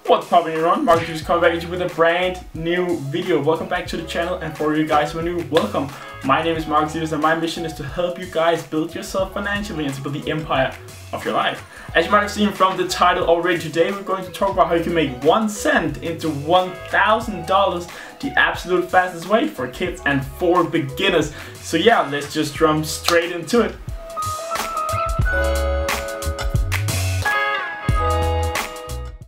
What's popping, everyone? 𝑅𝑒𝑡𝑖𝑛𝑔 coming back at you with a brand new video. Welcome back to the channel, and for you guys who are new, welcome. My name is 𝑅𝑒𝑡𝑖𝑛𝑔 and my mission is to help you guys build yourself financially and to build the empire of your life. As you might have seen from the title already, today we're going to talk about how you can make 1 cent into $1,000 the absolute fastest way for kids and for beginners. So yeah, let's just jump straight into it.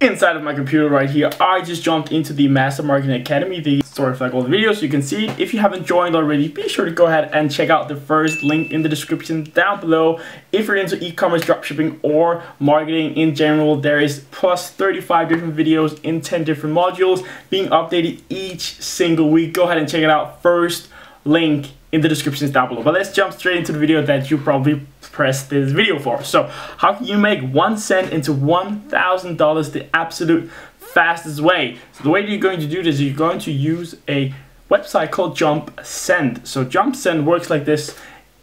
Inside of my computer right here, I just jumped into the Master Marketing Academy, the sort of like all the videos you can see. If you haven't joined already, be sure to go ahead and check out the first link in the description down below. If you're into e-commerce, dropshipping, or marketing in general, there is plus 35 different videos in 10 different modules being updated each single week. Go ahead and check it out. First link in the descriptions down below. But let's jump straight into the video that you probably pressed this video for. So how can you make 1 cent into $1,000 the absolute fastest way? So the way that you're going to do this is you're going to use a website called JumpSend. So JumpSend works like this.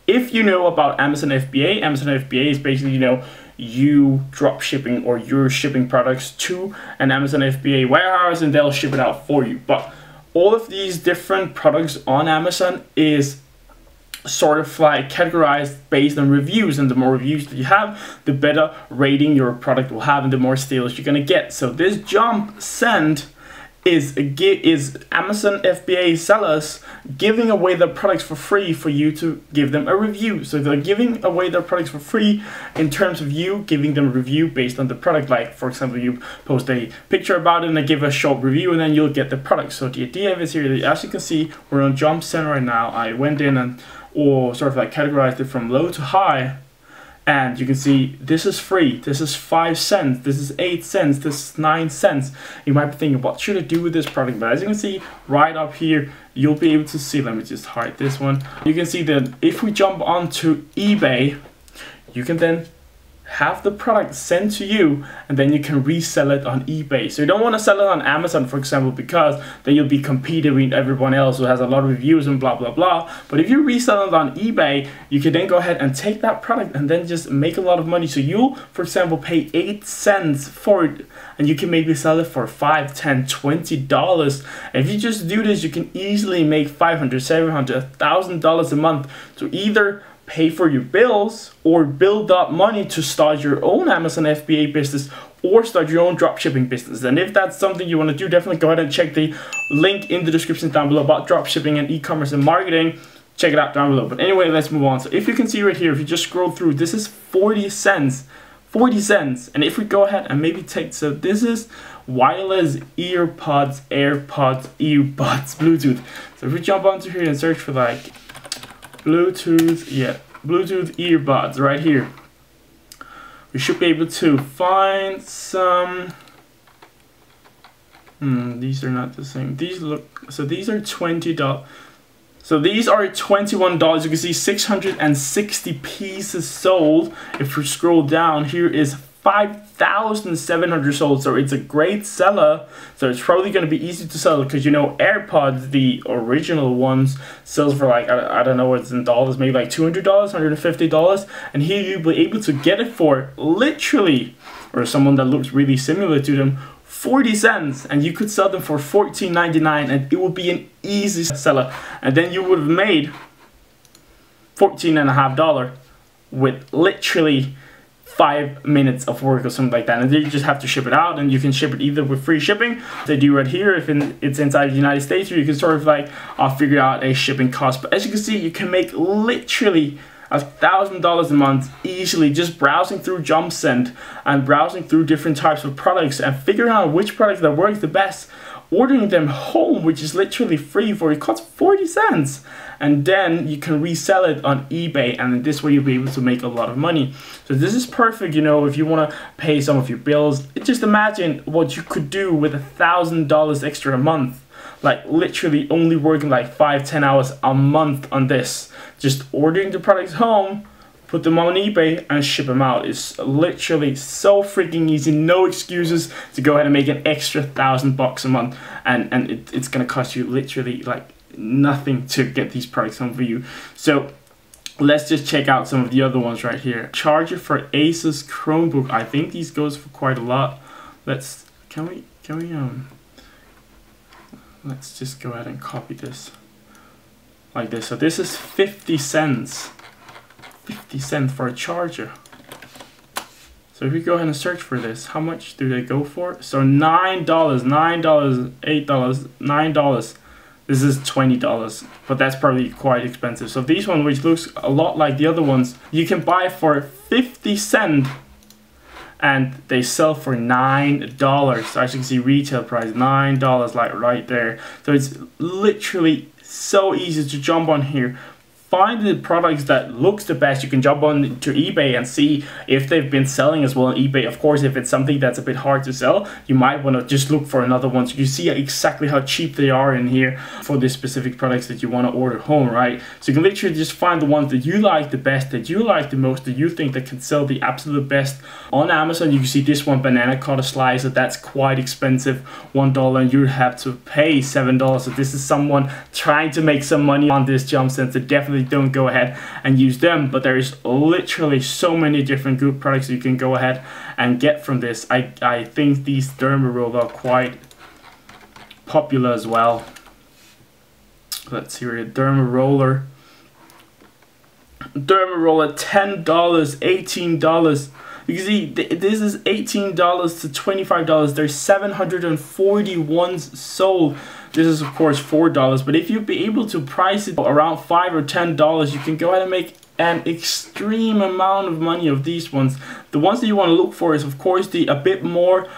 If you know about Amazon FBA, Amazon FBA is basically, you drop shipping or you're shipping products to an Amazon FBA warehouse and they'll ship it out for you. But all of these different products on Amazon is sort of like categorized based on reviews, and the more reviews that you have, the better rating your product will have and the more sales you're gonna get. So this JumpSend is Amazon FBA sellers giving away their products for free for you to give them a review. So they're giving away their products for free in terms of you giving them a review based on the product. Like, for example, you post a picture about it and they give a short review and then you'll get the product. So the idea of it is here, as you can see, we're on JumpSend right now. I went in and sort of like categorized it from low to high. And you can see this is free, this is 5 cents, this is 8 cents, this is 9 cents. You might be thinking, what should I do with this product? But as you can see right up here, you'll be able to see, let me just hide this one. You can see that if we jump onto eBay, you can then have the product sent to you and then you can resell it on eBay. So you don't want to sell it on Amazon, for example, because then you'll be competing with everyone else who has a lot of reviews and blah blah blah. But if you resell it on eBay, you can then go ahead and take that product and then just make a lot of money. So you'll, for example, pay 8 cents for it and you can maybe sell it for $5, $10, $20. And if you just do this, you can easily make $500, $700, $1,000 a month to either pay for your bills or build up money to start your own Amazon FBA business or start your own dropshipping business. And if that's something you want to do, definitely go ahead and check the link in the description down below about dropshipping and e-commerce and marketing. Check it out down below. But anyway, let's move on. So if you can see right here, if you just scroll through, this is 40 cents. 40 cents. And if we go ahead and maybe take, so this is wireless earpods, AirPods, earbuds, Bluetooth. So if we jump onto here and search for like Bluetooth, Bluetooth earbuds right here, we should be able to find some. These are not the same. These look, so these are $20. So these are $21. You can see 660 pieces sold. If we scroll down, here is 5,700 sold. So it's a great seller. So it's probably going to be easy to sell because AirPods, the original ones, sells for like, I don't know what's in dollars, maybe like $200, $150. And here you'll be able to get it for literally, or someone that looks really similar to them, 40 cents, and you could sell them for $14.99 and it would be an easy seller. And then you would have made $14.50 with literally 5 minutes of work or something like that. And then you just have to ship it out, and you can ship it either with free shipping, they do right here, if it's inside the United States, or you can sort of like figure out a shipping cost. But as you can see, you can make literally $1,000 a month easily just browsing through JumpSend and browsing through different types of products and figuring out which products that work the best, ordering them home, which is literally free for it costs 40 cents, and then you can resell it on eBay, and this way you'll be able to make a lot of money. So this is perfect, if you want to pay some of your bills. Just imagine what you could do with $1,000 extra a month. Like literally only working like 5-10 hours a month on this, just ordering the products home, put them on eBay and ship them out. It's literally so freaking easy. No excuses to go ahead and make an extra $1,000 a month, and it's gonna cost you literally like nothing to get these products home for you. So let's just check out some of the other ones right here. Charger for Asus Chromebook. I think these goes for quite a lot. Let's let's just go ahead and copy this like this. So this is 50 cents. 50 cents for a charger. So if we go ahead and search for this, how much do they go for? So $9, $8, $9. This is $20, but that's probably quite expensive. So these one, which looks a lot like the other ones, you can buy for 50 cents and they sell for $9. So as you can see, retail price $9, like right there. So it's literally so easy to jump on here, find the products that looks the best. You can jump on to eBay and see if they've been selling as well on eBay. Of course, if it's something that's a bit hard to sell, you might want to just look for another one. So you see exactly how cheap they are in here for the specific products that you want to order home, right? So you can literally just find the ones that you like the best, that you like the most, that you think that can sell the absolute best on Amazon. You can see this one, banana cutter slicer, that's quite expensive, $1, and you have to pay $7. So this is someone trying to make some money on this jump sense. So definitely don't go ahead and use them, but there's literally so many different good products you can go ahead and get from this. I think these 𝑑ERMA are quite popular as well. Let's see here, 𝑑ERMA roller, $10, $18. You can see this is $18 to $25. There's 741 sold. This is of course $4, but if you'd be able to price it around $5 or $10, you can go ahead and make an extreme amount of money of these ones. The ones that you want to look for is of course the a bit more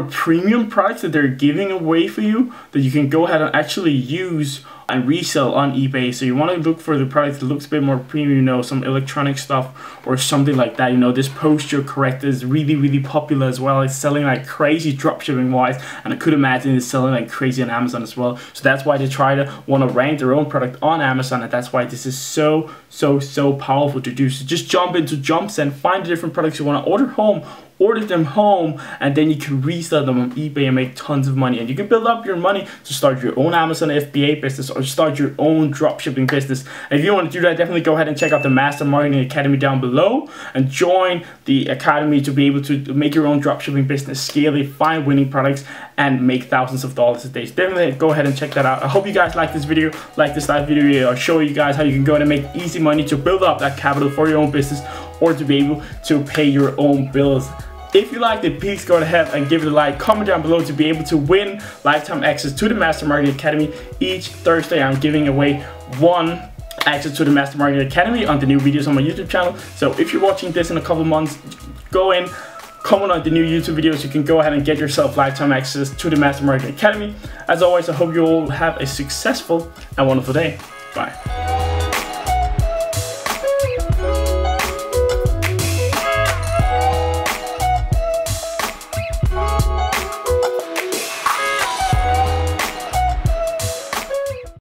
premium products that they're giving away for you, that you can go ahead and actually use and resell on eBay. So you want to look for the product that looks a bit more premium, you know, some electronic stuff or something like that. You know, this posture corrector is really popular as well. It's selling like crazy dropshipping wise, and I could imagine it's selling like crazy on Amazon as well. So that's why they try to want to rank their own product on Amazon, and that's why this is so powerful to do. So just jump into Jumps and find the different products you want to order them home, and then you can resell them on eBay and make tons of money. And you can build up your money to start your own Amazon FBA business or start your own dropshipping business. And if you want to do that, definitely go ahead and check out the Master Marketing Academy down below and join the academy to be able to make your own dropshipping business, scale it, find winning products, and make thousands of dollars a day. So definitely go ahead and check that out. I hope you guys like this video. Like this last video, I'll show you guys how you can go ahead and make easy money to build up that capital for your own business or to be able to pay your own bills. If you liked it, please go ahead and give it a like. Comment down below to be able to win lifetime access to the Master Marketing Academy. Each Thursday, I'm giving away one access to the Master Marketing Academy on the new videos on my YouTube channel. So if you're watching this in a couple months, go in, comment on the new YouTube videos. You can go ahead and get yourself lifetime access to the Master Marketing Academy. As always, I hope you all have a successful and wonderful day. Bye.